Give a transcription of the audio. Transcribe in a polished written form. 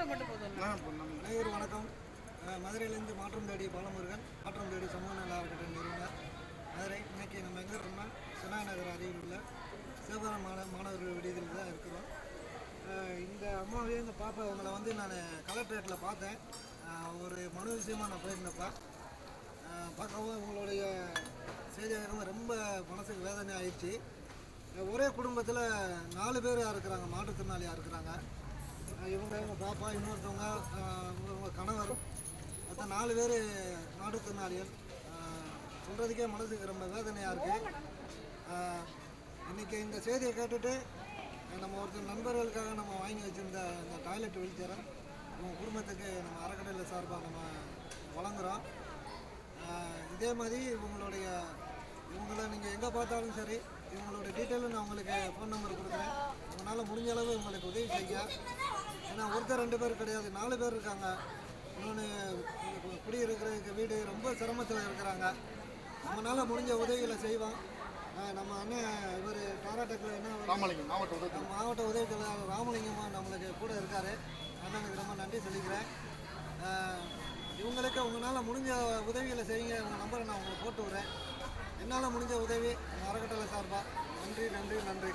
Photo மட்டும் போதும். அனைவரும் வணக்கம். மதுரையிலேருந்து மாற்றம் தேடி பாலமுருகன், மாற்றம் தேடி சமூக நல அறக்கட்டளை நிறுவனர் மதுரை. இன்றைக்கி நம்ம எங்கே இருக்கோம்னா சென்னா நகர் அருகில் உள்ள சிவகாரம் மாணவர்கள் விடுதியில் தான் இருக்கிறோம். இந்த அம்மாவையும் இந்த பாப்பா அவங்கள வந்து நான் கலெக்டரேட்டில் பார்த்தேன். ஒரு மனு விஷயமாக நான் போயிருந்தப்பா பார்க்கவும் இவங்களுடைய செய்தியாக ரொம்ப மனசுக்கு வேதனை ஆயிடுச்சு. ஒரே குடும்பத்தில் 4 பேர் இருக்கிறாங்க, மாற்றுத்திறனாளியாக இருக்கிறாங்க. இவங்க பாப்பா, இன்னொருத்தவங்க இவங்க கணவர், மொத்தம் 4 பேர் மாற்றுத்திறனாளிகள். சொல்கிறதுக்கே மனசுக்கு ரொம்ப வேதனையாக இருக்குது. இன்றைக்கி இந்த செய்தியை கேட்டுட்டு நம்ம ஒருத்தர் நண்பர்களுக்காக நம்ம வாங்கி வச்சுருந்த இந்த டாய்லெட் வீல்சேரை நம்ம குடும்பத்துக்கு நம்ம அறக்கட்டளை சார்பாக நம்ம வழங்குகிறோம். இதே மாதிரி இவங்கள நீங்கள் எங்கே பார்த்தாலும் சரி, இவங்களோட டீட்டெயிலும் நான் உங்களுக்கு ஃபோன் நம்பர் கொடுக்குறேன். உங்களால் முடிஞ்ச அளவு உங்களுக்கு உதவி செய்ய. ஏன்னா ஒருத்தர் 2 பேர் கிடையாது, 4 பேர் இருக்காங்க. இன்னொன்று குடியிருக்கிறதுக்கு வீடு ரொம்ப சிரமத்தில் இருக்கிறாங்க. நம்மளால் முடிஞ்ச உதவிகளை செய்வோம். நம்ம அண்ணன் இவர் டாராடெக்கில் என்ன மாவட்ட உதவி தொழிலாளர் ராமலிங்கமாக நம்மளுக்கு கூட இருக்கார். அண்ணனுக்கு ரொம்ப நன்றி சொல்லிக்கிறேன். இவங்களுக்கு உங்களால் முடிஞ்ச உதவிகளை செய்யுங்க. உங்கள் நம்பரை நான் உங்களுக்கு போட்டு விட்றேன். என்னால் முடிஞ்ச உதவி அறக்கட்டளை சார்பாக நன்றி நன்றி நன்றி.